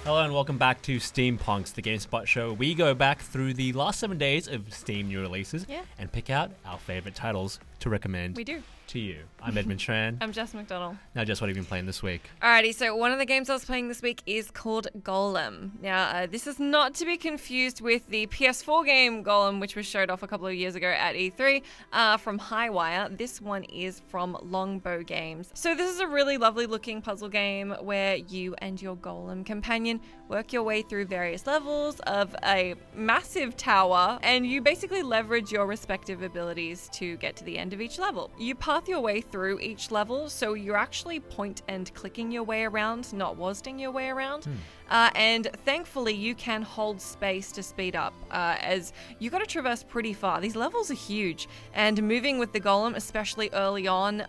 Hello and welcome back to Steampunks, the GameSpot show. We go back through the last 7 days of Steam new releases and pick out our favorite titles to recommend to you. I'm Edmund Tran. I'm Jess McDonald. Now, Jess, what have you been playing this week? Alrighty, so one of the games I was playing this week is called Golem. Now, this is not to be confused with the PS4 game Golem, which was showed off a couple of years ago at E3 from Highwire. This one is from Longbow Games. So this is a really lovely looking puzzle game where you and your Golem companion work your way through various levels of a massive tower, and you basically leverage your respective abilities to get to the end of each level. You path your way through each level, so you're actually point and clicking your way around, not WASDing your way around. And thankfully you can hold space to speed up as you got to traverse pretty far. These levels are huge, and moving with the Golem, especially early on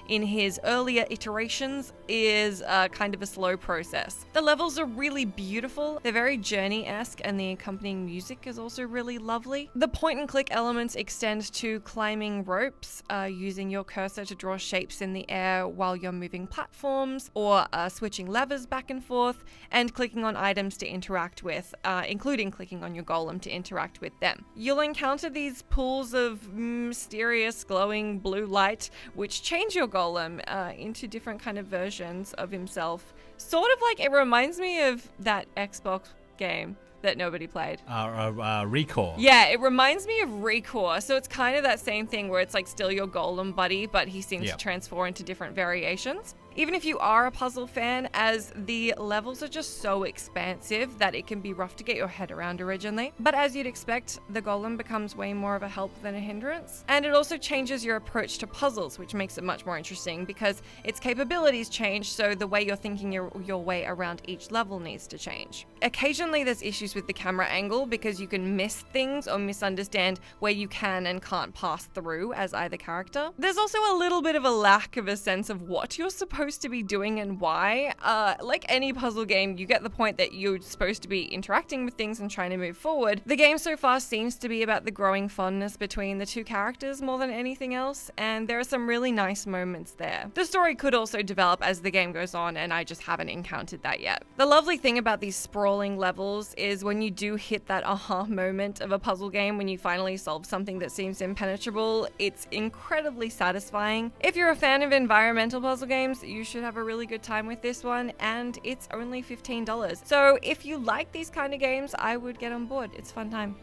in his earlier iterations, is kind of a slow process. The levels are really beautiful. They're very Journey-esque, and the accompanying music is also really lovely. The point and click elements extend to climbing ropes, using your cursor to draw shapes in the air while you're moving platforms, or switching levers back and forth, and clicking on items to interact with, including clicking on your Golem to interact with them. You'll encounter these pools of mysterious glowing blue light, which change your Golem into different kind of versions of himself. Sort of like, it reminds me of that Xbox game that nobody played. Recore. Yeah, it reminds me of Recore. So it's kind of that same thing where it's like still your Golem buddy, but he seems to transform into different variations. Even if you are a puzzle fan, as the levels are just so expansive that it can be rough to get your head around originally. But as you'd expect, the Golem becomes way more of a help than a hindrance. And it also changes your approach to puzzles, which makes it much more interesting because its capabilities change, so the way you're thinking your way around each level needs to change. Occasionally there's issues with the camera angle because you can miss things or misunderstand where you can and can't pass through as either character. There's also a little bit of a lack of a sense of what you're supposed to be doing and why. Like any puzzle game, you get the point that you're supposed to be interacting with things and trying to move forward. The game so far seems to be about the growing fondness between the two characters more than anything else, and there are some really nice moments there. The story could also develop as the game goes on, and I just haven't encountered that yet. The lovely thing about these sprawling levels is when you do hit that aha moment of a puzzle game, when you finally solve something that seems impenetrable, it's incredibly satisfying. If you're a fan of environmental puzzle games, you should have a really good time with this one, and it's only $15. So if you like these kind of games, I would get on board. It's a fun time.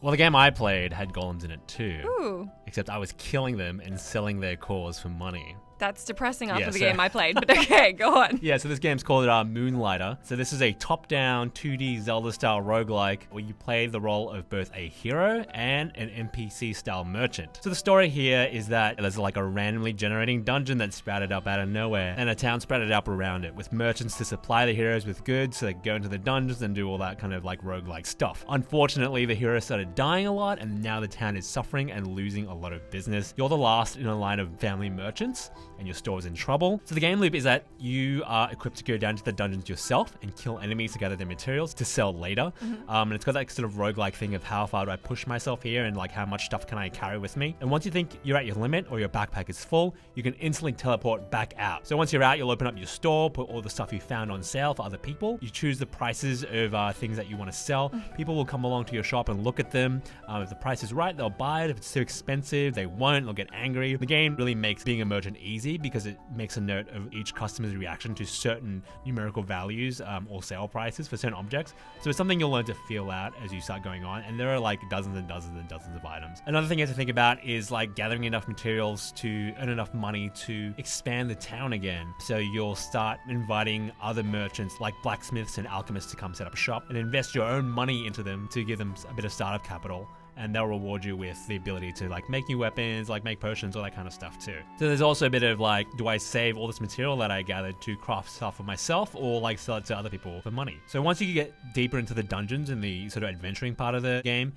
Well, the game I played had golems in it too. Ooh. Except I was killing them and selling their cores for money. That's depressing after the game I played, but okay, go on. Yeah, so this game's called Moonlighter. So this is a top-down 2D Zelda-style roguelike where you play the role of both a hero and an NPC-style merchant. So the story here is that there's like a randomly generating dungeon that's sprouted up out of nowhere, and a town sprouted up around it with merchants to supply the heroes with goods so they go into the dungeons and do all that kind of like roguelike stuff. Unfortunately, the heroes started dying a lot, and now the town is suffering and losing a lot of business. You're the last in a line of family merchants, and your store is in trouble. So the game loop is that you are equipped to go down to the dungeons yourself and kill enemies to gather their materials to sell later. And it's got that sort of roguelike thing of how far do I push myself here and like how much stuff can I carry with me. And once you think you're at your limit or your backpack is full, you can instantly teleport back out. So once you're out, you'll open up your store, put all the stuff you found on sale for other people. You choose the prices of things that you want to sell. People will come along to your shop and look at them. If the price is right, they'll buy it. If it's too expensive, they won't. They'll get angry. The game really makes being a merchant easy because it makes a note of each customer's reaction to certain numerical values or sale prices for certain objects. So it's something you'll learn to feel out as you start going on, and there are like dozens and dozens and dozens of items. Another thing you have to think about is like gathering enough materials to earn enough money to expand the town again. So you'll start inviting other merchants like blacksmiths and alchemists to come set up shop and invest your own money into them to give them a bit of startup capital. And they'll reward you with the ability to like make new weapons, like make potions, all that kind of stuff too. So there's also a bit of like, do I save all this material that I gathered to craft stuff for myself or like sell it to other people for money? So once you get deeper into the dungeons and the sort of adventuring part of the game,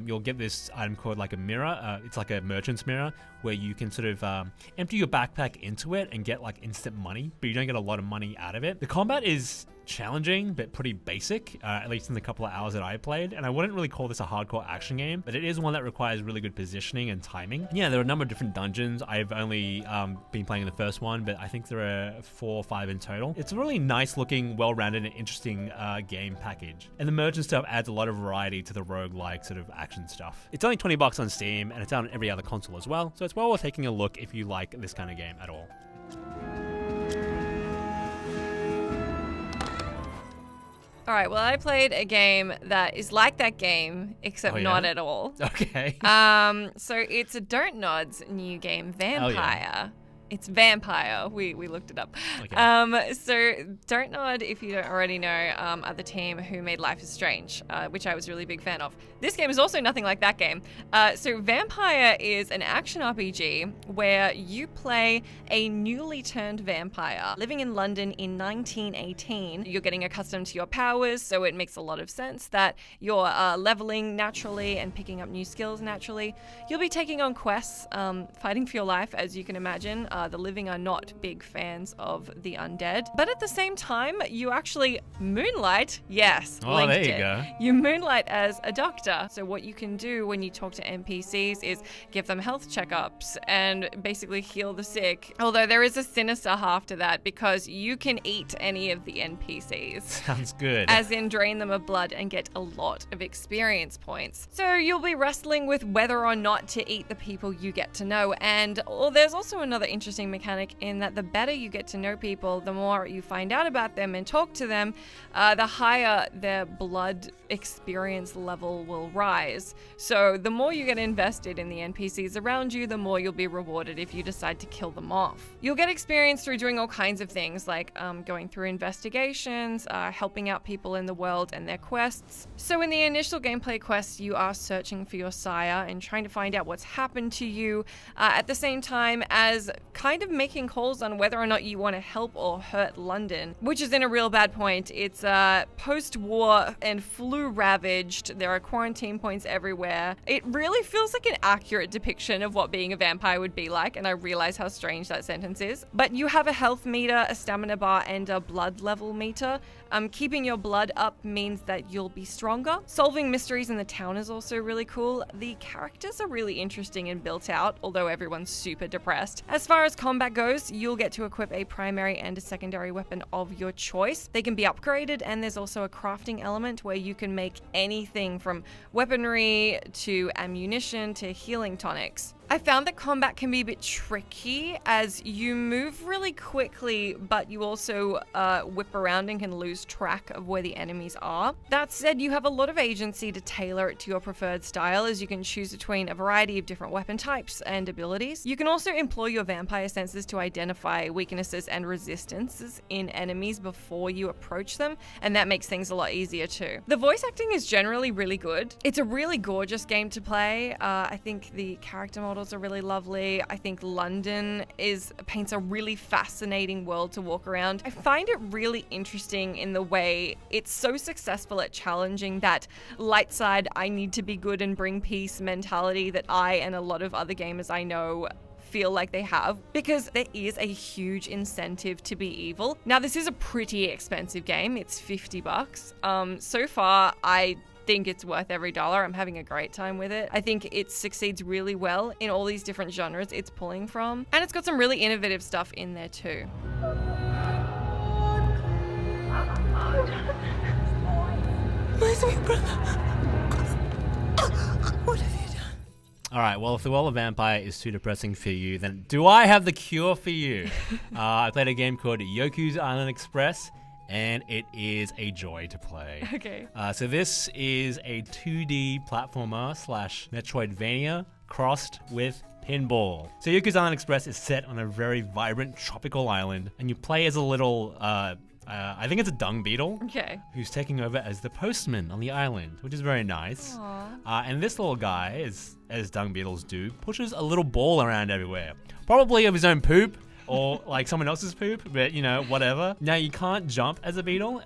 you'll get this item called like a mirror. It's like a merchant's mirror where you can sort of empty your backpack into it and get like instant money, but you don't get a lot of money out of it. The combat is challenging, but pretty basic, at least in the couple of hours that I played. And I wouldn't really call this a hardcore action game, but it is one that requires really good positioning and timing. Yeah, there are a number of different dungeons. I've only been playing the first one, but I think there are 4 or 5 in total. It's a really nice looking, well-rounded and interesting game package. And the merchant stuff adds a lot of variety to the roguelike sort of action stuff. It's only $20 on Steam, and it's out on every other console as well, so it's well worth taking a look if you like this kind of game at all. All right, well, I played a game that is like that game, except not at all. Okay. So it's a Don't Nod's new game, Vampyr. Oh, yeah. It's Vampyr. We looked it up. Okay. So Don't Nod, if you don't already know, are the team who made Life is Strange, which I was a really big fan of. This game is also nothing like that game. So Vampyr is an action RPG where you play a newly turned vampire living in London in 1918. You're getting accustomed to your powers, so it makes a lot of sense that you're leveling naturally and picking up new skills naturally. You'll be taking on quests, fighting for your life, as you can imagine. The living are not big fans of the undead. But at the same time, you actually moonlight. Yes, oh, there you go. You moonlight as a doctor. So what you can do when you talk to NPCs is give them health checkups and basically heal the sick. Although there is a sinister half to that because you can eat any of the NPCs. Sounds good. As in drain them of blood and get a lot of experience points. So you'll be wrestling with whether or not to eat the people you get to know. And there's also another interesting mechanic in that the better you get to know people, the more you find out about them and talk to them, the higher their blood experience level will rise. So the more you get invested in the NPCs around you, the more you'll be rewarded if you decide to kill them off. You'll get experience through doing all kinds of things like going through investigations, helping out people in the world and their quests. So in the initial gameplay quests, you are searching for your sire and trying to find out what's happened to you, at the same time as kind of making calls on whether or not you want to help or hurt London, which is in a real bad point. It's post-war and flu-ravaged. There are quarantine points everywhere. It really feels like an accurate depiction of what being a vampire would be like, and I realize how strange that sentence is. But you have a health meter, a stamina bar, and a blood level meter. Keeping your blood up means that you'll be stronger. Solving mysteries in the town is also really cool. The characters are really interesting and built out, although everyone's super depressed. As far as combat goes, you'll get to equip a primary and a secondary weapon of your choice. They can be upgraded, and there's also a crafting element where you can make anything from weaponry to ammunition to healing tonics. I found that combat can be a bit tricky as you move really quickly, but you also whip around and can lose track of where the enemies are. That said, you have a lot of agency to tailor it to your preferred style, as you can choose between a variety of different weapon types and abilities. You can also employ your vampire senses to identify weaknesses and resistances in enemies before you approach them, and that makes things a lot easier too. The voice acting is generally really good. It's a really gorgeous game to play. I think the character models are really lovely. I think London paints a really fascinating world to walk around. I find it really interesting in the way it's so successful at challenging that light side, I need to be good and bring peace mentality that I and a lot of other gamers I know feel like they have, because there is a huge incentive to be evil. Now, this is a pretty expensive game. It's $50. So far, I think it's worth every dollar. I'm having a great time with it. I think it succeeds really well in all these different genres it's pulling from, and it's got some really innovative stuff in there too. My sweet brother. What have you done? Alright, well, if the world of Vampyr is too depressing for you, then do I have the cure for you? I played a game called YOKU'S Island Express, and it is a joy to play. Okay. So this is a 2D platformer / Metroidvania crossed with pinball. So YOKU'S Island Express is set on a very vibrant tropical island, and you play as a little, I think it's a dung beetle. Okay. Who's taking over as the postman on the island, which is very nice. And this little guy, as dung beetles do, pushes a little ball around everywhere. Probably of his own poop, or like someone else's poop, but you know, whatever. Now, you can't jump as a beetle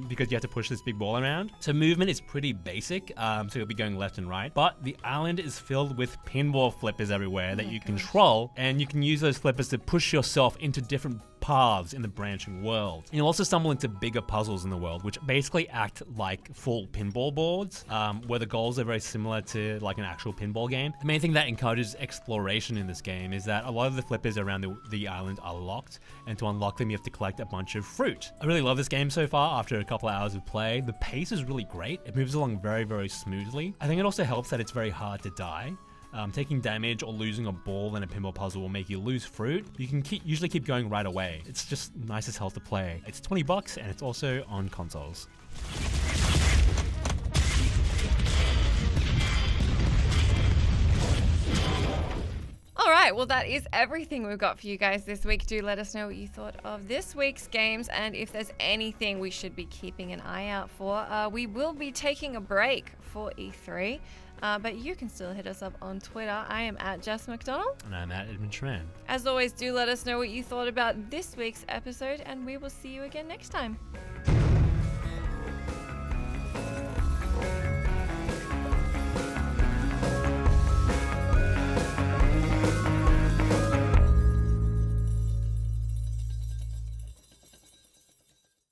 because you have to push this big ball around. So movement is pretty basic, so you'll be going left and right. But the island is filled with pinball flippers everywhere that you control, and you can use those flippers to push yourself into different paths in the branching world. And you'll also stumble into bigger puzzles in the world, which basically act like full pinball boards, where the goals are very similar to like an actual pinball game. The main thing that encourages exploration in this game is that a lot of the flippers around the island are locked, and to unlock them you have to collect a bunch of fruit. I really love this game so far after a couple of hours of play. The pace is really great. It moves along very, very smoothly. I think it also helps that it's very hard to die. Taking damage or losing a ball in a pinball puzzle will make you lose fruit. You can usually keep going right away. It's just nice as hell to play. It's $20 and it's also on consoles. All right, well, that is everything we've got for you guys this week. Do let us know what you thought of this week's games, and if there's anything we should be keeping an eye out for. We will be taking a break for E3, but you can still hit us up on Twitter. I am at Jess McDonald. And I'm at Edmund Tran. As always, do let us know what you thought about this week's episode, and we will see you again next time.